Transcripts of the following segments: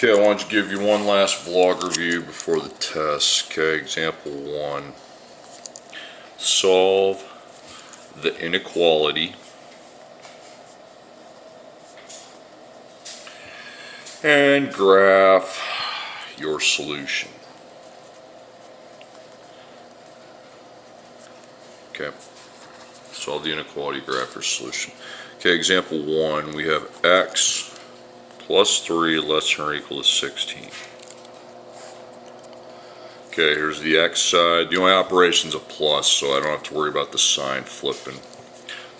Okay, I wanted to give you one last vlog review before the test. Okay, example 1. Solve the inequality and graph your solution. Okay, solve the inequality, graph your solution. Okay, example 1, we have x plus 3 less than or equal to 16. Okay, here's the x side. The only operation is a plus, so I don't have to worry about the sign flipping.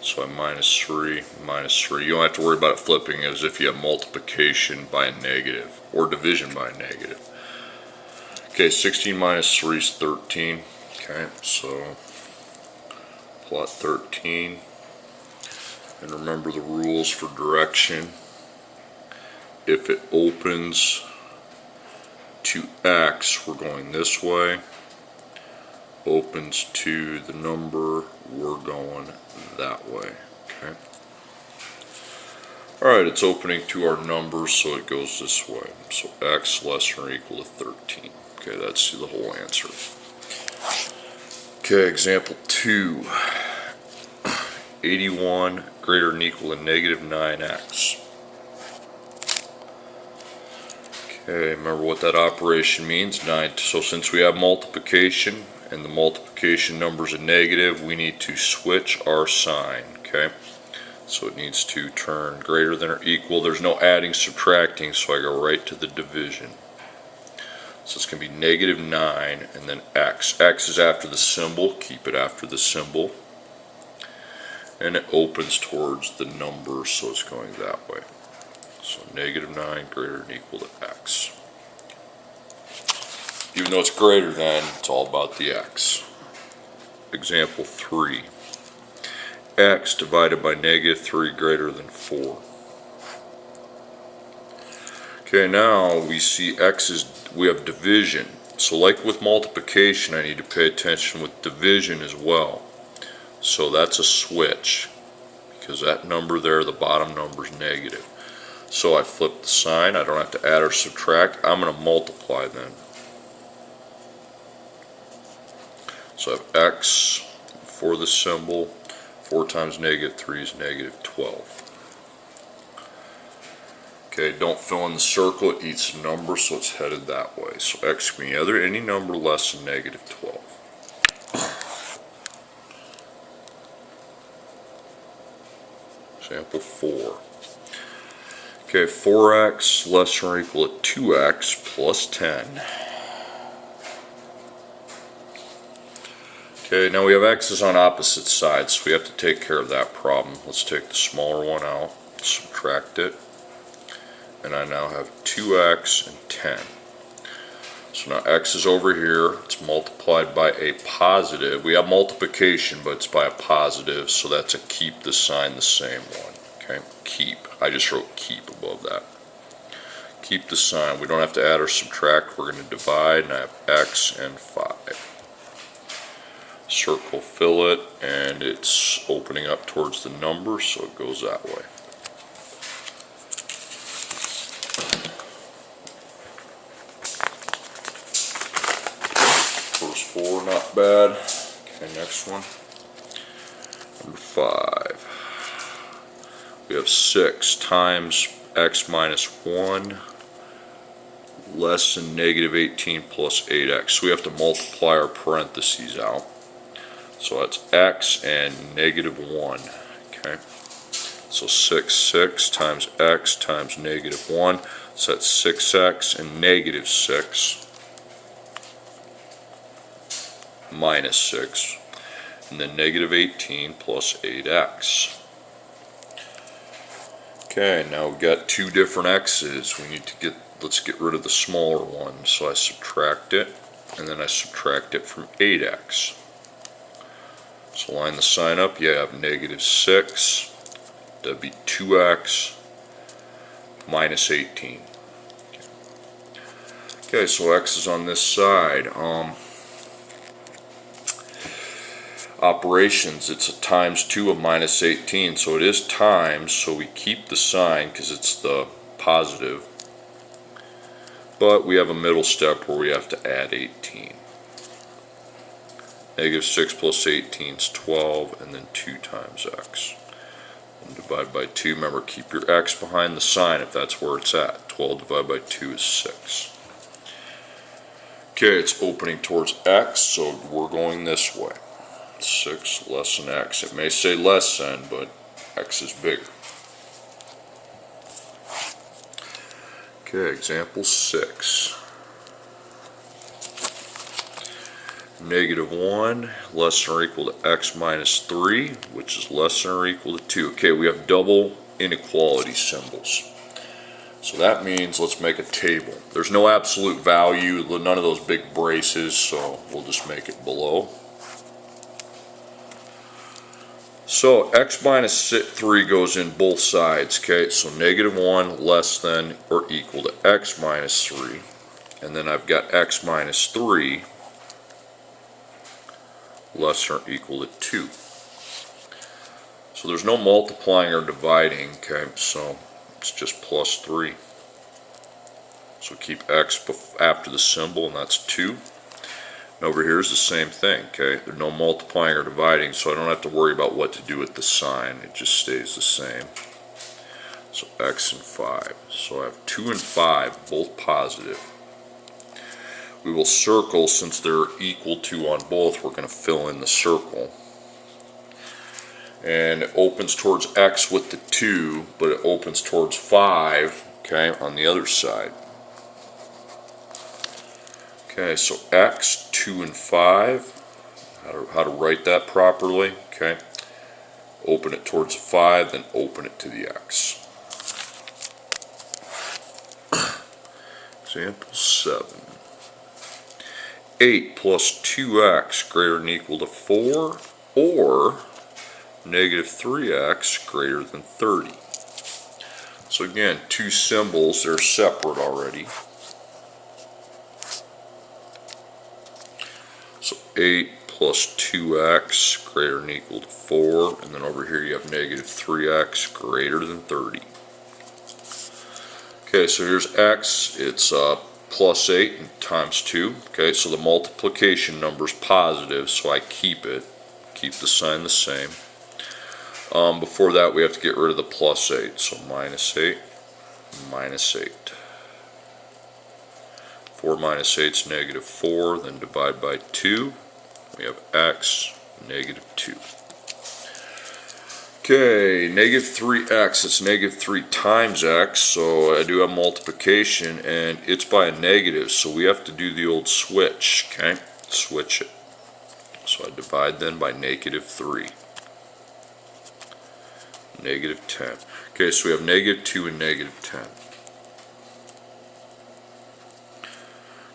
So I minus 3, minus 3. You don't have to worry about it flipping as if you have multiplication by a negative or division by a negative. Okay, 16 minus 3 is 13. Okay, so plot 13. And remember the rules for direction. If it opens to x, we're going this way. Opens to the number, we're going that way. Okay. Alright, it's opening to our number, so it goes this way. So x less than or equal to 13. Okay, that's the whole answer. Okay, example 2. 81 greater than or equal to negative 9x. Okay, remember what that operation means, 9. So since we have multiplication and the multiplication number is a negative, we need to switch our sign. Okay, so it needs to turn greater than or equal. There's no adding, subtracting, so I go right to the division. So it's going to be negative 9 and then x. X is after the symbol, keep it after the symbol. And it opens towards the number, so it's going that way. So negative 9 greater than or equal to x. Even though it's greater than, it's all about the x. Example 3. X divided by negative 3 greater than 4. Okay, now we see x is, we have division. So like with multiplication, I need to pay attention with division as well. So that's a switch, because that number there, the bottom number is negative. So I flip the sign. I don't have to add or subtract. I'm going to multiply then. So I have x for the symbol. 4 times negative 3 is negative 12. Okay, don't fill in the circle. It eats a number, so it's headed that way. So x can be any number less than negative 12. Example 4. Okay, 4x less than or equal to 2x plus 10. Okay, now we have x's on opposite sides, so we have to take care of that problem. Let's take the smaller one out, subtract it, and I now have 2x and 10. So now x is over here, it's multiplied by a positive. We have multiplication, but it's by a positive, so that's a keep the sign the same one. Okay, keep. I just wrote keep above that. Keep the sign. We don't have to add or subtract. We're going to divide, and I have x and 5. Circle, fill it, and it's opening up towards the number, so it goes that way. First 4, not bad. Okay, next one. Number 5. We have 6 times x minus 1 less than negative 18 plus 8x. So we have to multiply our parentheses out. So that's x and negative 1. Okay. So 6 times x times negative 1. So that's 6x and negative 6 minus 6. And then negative 18 plus 8x. Okay, now we've got 2 different x's. We need to let's get rid of the smaller one. So I subtract it, and then I subtract it from 8x. So line the sign up, you have negative 6, that'd be 2x minus 18. Okay, so x is on this side. Operations, it's a times 2 of minus 18, so it is times, so we keep the sign because it's the positive. but we have a middle step where we have to add 18. Negative 6 plus 18 is 12, and then 2 times x. And divide by 2. Remember, keep your x behind the sign if that's where it's at. 12 divided by 2 is 6. Okay, it's opening towards x, so we're going this way. 6 less than x. It may say less than, but x is bigger. Okay, example 6. Negative 1 less than or equal to x minus 3, which is less than or equal to 2. Okay, we have double inequality symbols. So that means let's make a table. There's no absolute value, none of those big braces, so we'll just make it below. So x minus 3 goes in both sides, okay? So negative 1 less than or equal to x minus 3. And then I've got x minus 3 less than or equal to 2. So there's no multiplying or dividing, okay? So it's just plus 3. So keep x after the symbol, and that's 2. And over here is the same thing, okay? There's no multiplying or dividing, so I don't have to worry about what to do with the sign. It just stays the same. So x and 5. So I have 2 and 5, both positive. We will circle, since they're equal to on both, we're going to fill in the circle. And it opens towards x with the 2, but it opens towards 5, okay, on the other side. Okay, so x, 2 and 5, how to write that properly, okay. Open it towards 5, then open it to the x. Example 7. 8 plus 2x greater than or equal to 4, or negative 3x greater than 30. So again, two symbols, they're separate already. So 8 plus 2x greater than or equal to 4, and then over here you have negative 3x greater than 30. Okay, so here's x, it's plus 8 times 2. Okay, so the multiplication number is positive, so I keep it. Keep the sign the same. Before that, we have to get rid of the plus 8. So minus 8, minus 8. 4 minus 8 is negative 4. Then divide by 2. We have x, negative 2. Okay, negative 3x, it's negative 3 times x, so I do have multiplication, and it's by a negative, so we have to do the old switch, okay? Switch it. So I divide then by negative 3. Negative 10. Okay, so we have negative 2 and negative 10.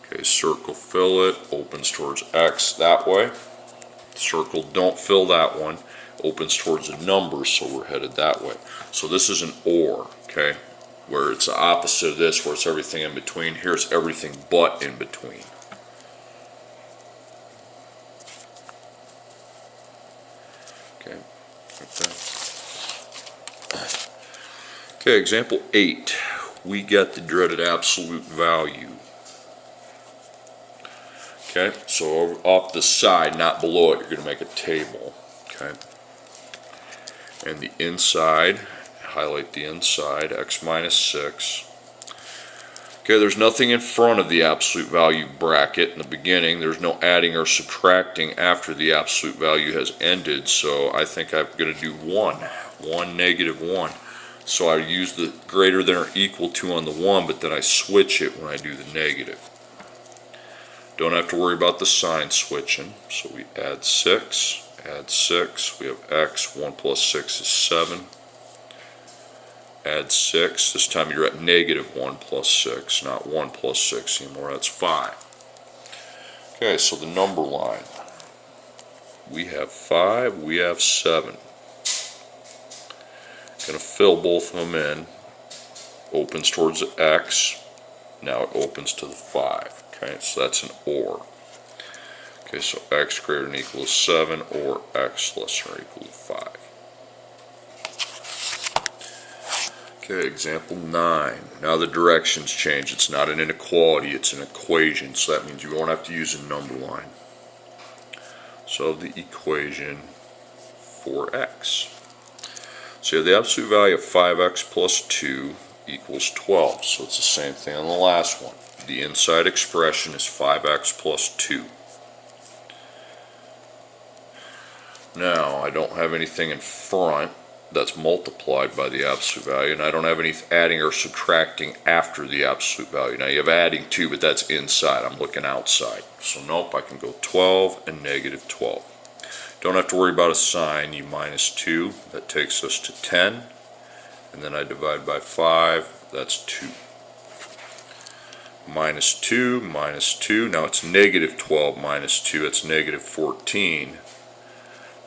Okay, circle, fill it, opens towards x that way. Circle, don't fill that one. Opens towards a number, so we're headed that way. So this is an OR, okay, where it's the opposite of this, where it's everything in between. Here's everything but in between. Okay, like that. Okay, example 8. We get the dreaded absolute value. Okay, so off the side, not below it, you're going to make a table. Okay. And the inside, highlight the inside, x minus 6. Okay, there's nothing in front of the absolute value bracket in the beginning. There's no adding or subtracting after the absolute value has ended, so I think I'm going to do 1, negative 1. So I use the greater than or equal to on the 1, but then I switch it when I do the negative. Don't have to worry about the sign switching, so we add 6. Add 6, we have x, 1 plus 6 is 7. Add 6, this time you're at negative 1 plus 6, not 1 plus 6 anymore, that's 5. Okay, so the number line. We have 5, we have 7. Going to fill both of them in. Opens towards the x, now it opens to the 5. Okay, so that's an OR. Okay, so x greater than or equal to 7, or x less than or equal to 5. Okay, example 9. Now the directions change. It's not an inequality, it's an equation. So that means you won't have to use a number line. So the equation for x. So you have the absolute value of 5x plus 2 equals 12. So it's the same thing on the last one. The inside expression is 5x plus 2. Now I don't have anything in front that's multiplied by the absolute value, and I don't have any adding or subtracting after the absolute value. Now you have adding 2, but that's inside. I'm looking outside. So nope, I can go 12 and negative 12. Don't have to worry about a sign. You minus 2, that takes us to 10, and then I divide by 5, that's 2. Minus 2, minus 2, now it's negative 12 minus 2, it's negative 14.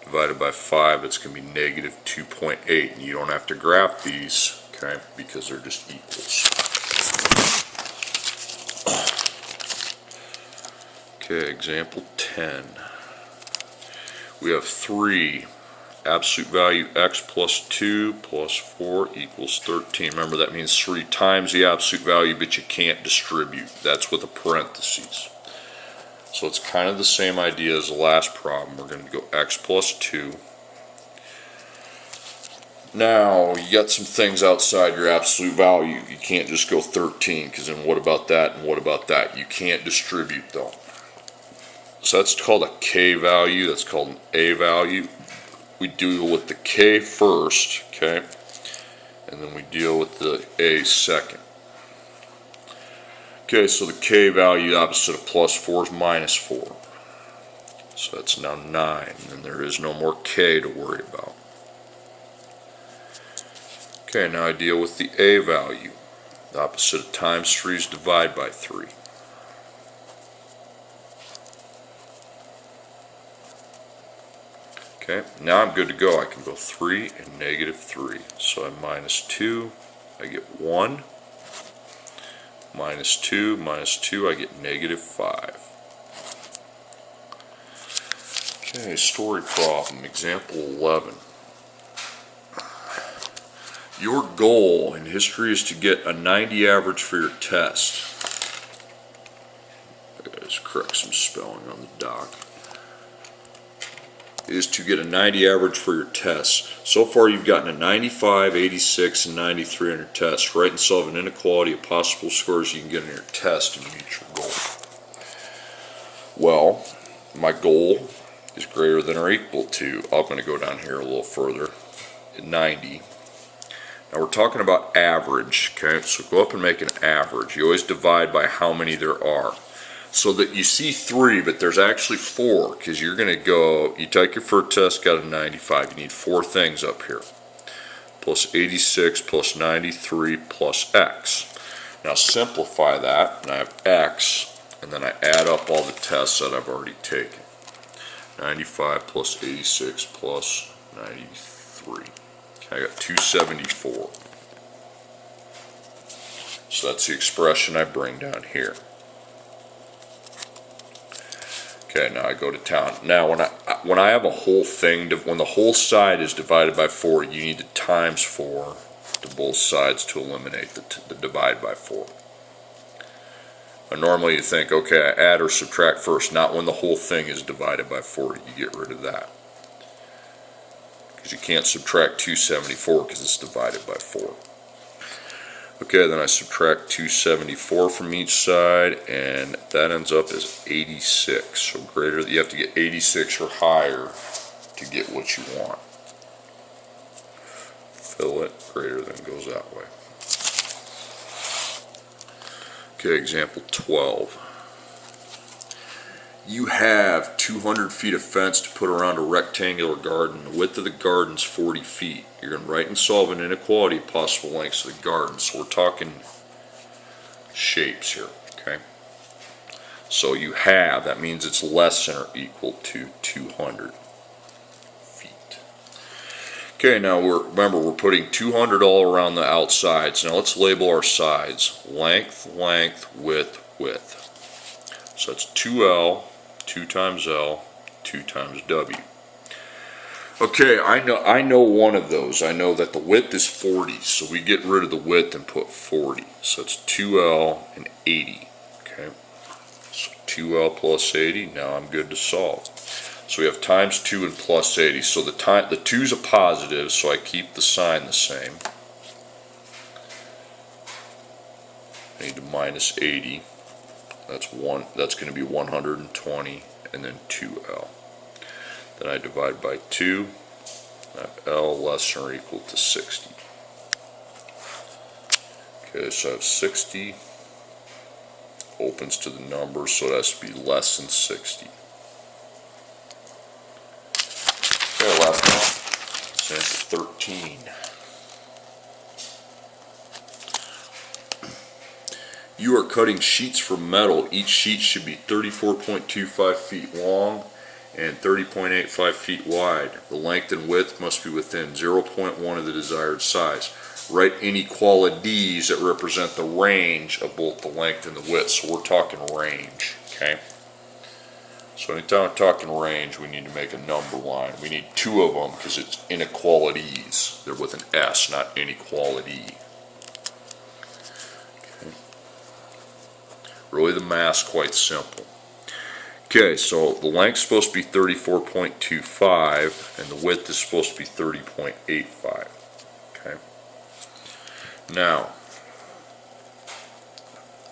Divided by 5, it's going to be negative 2.8, and you don't have to graph these, okay, because they're just equals. Okay, example 10. We have 3. Absolute value x plus 2 plus 4 equals 13. Remember, that means 3 times the absolute value, but you can't distribute. That's with a parentheses. So it's kind of the same idea as the last problem. We're going to go x plus 2. Now, you got some things outside your absolute value. You can't just go 13, because then what about that and what about that? You can't distribute them. So that's called a k value. That's called an a value. We deal with the k first, okay? And then we deal with the a second. Okay, so the k value, opposite of plus 4 is minus 4. So that's now 9, and there is no more k to worry about. Okay, now I deal with the a value. The opposite of times 3 is divide by 3. Okay, now I'm good to go. I can go 3 and negative 3. So I minus 2, I get 1. Minus 2, I get negative 5. Okay, story problem, example 11. Your goal in history is to get a 90 average for your test. I gotta just correct some spelling on the doc. Is to get a 90 average for your test. So far you've gotten a 95, 86, and 93 on your test. Write and solve an inequality of possible scores you can get on your test to meet your goal. Well, my goal is greater than or equal to, I'm going to go down here a little further, 90. Now we're talking about average, okay? So go up and make an average. You always divide by how many there are. So that you see 3, but there's actually 4, because you're going to go, you take your first test, got a 95, you need 4 things up here. Plus 86, plus 93, plus x. Now simplify that, and I have x, and then I add up all the tests that I've already taken. 95 plus 86 plus 93. Okay, I got 274. So that's the expression I bring down here. Okay, now I go to town. Now when I have a whole thing, when the whole side is divided by 4, you need to times 4 to both sides to eliminate the divide by 4. And normally you think, okay, I add or subtract first, not when the whole thing is divided by 4. You get rid of that. Because you can't subtract 274 because it's divided by 4. Okay, then I subtract 274 from each side, and that ends up as 86. So greater, you have to get 86 or higher to get what you want. Fill it, greater than goes that way. Okay, example 12. You have 200 feet of fence to put around a rectangular garden. The width of the garden is 40 feet. You're going to write and solve an inequality of possible lengths of the garden. So we're talking shapes here, okay? So you have, that means it's less than or equal to 200 feet. Okay, now remember we're putting 200 all around the outsides. Now let's label our sides. Length, length, width, width. So that's 2L, 2 times L, 2 times W. Okay, I know one of those. I know that the width is 40, so we get rid of the width and put 40. So it's 2L and 80. Okay, so 2L plus 80. Now I'm good to solve. So we have times 2 and plus 80. So the 2's a positive, so I keep the sign the same. I need to minus 80. That's going to be 120, and then 2L. Then I divide by 2. I have L less than or equal to 60. Okay, so I have 60. Opens to the number, so it has to be less than 60. Okay, last one. So answer 13. You are cutting sheets from metal. Each sheet should be 34.25 feet long and 30.85 feet wide. The length and width must be within 0.1 of the desired size. Write inequalities that represent the range of both the length and the width. So we're talking range, okay? So anytime we're talking range, we need to make a number line. We need 2 of them because it's inequalities. They're with an S, not inequality. Okay. Really, the math's quite simple. Okay, so the length's supposed to be 34.25 and the width is supposed to be 30.85. Okay. Now,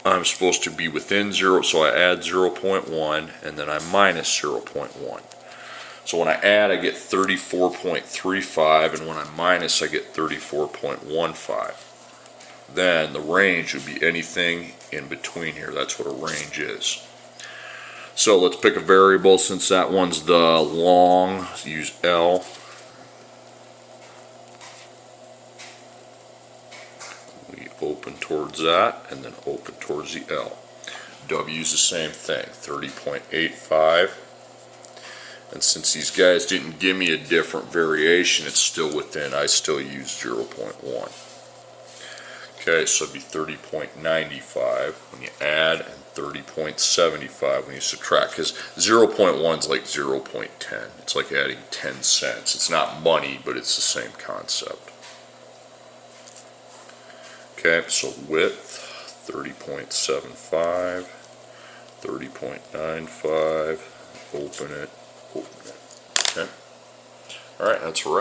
I'm supposed to be within 0, so I add 0.1 and then I minus 0.1. So when I add, I get 34.35, and when I minus, I get 34.15. Then the range would be anything in between here. That's what a range is. So let's pick a variable. Since that one's the long, let's use L. We open towards that and then open towards the L. W is the same thing, 30.85. And since these guys didn't give me a different variation, it's still within, I still use 0.1. Okay, so it'd be 30.95 when you add and 30.75 when you subtract, because 0.1 is like 0.10. It's like adding 10 cents. It's not money, but it's the same concept. Okay, so width, 30.75, 30.95, open it. Okay. All right, that's a wrap.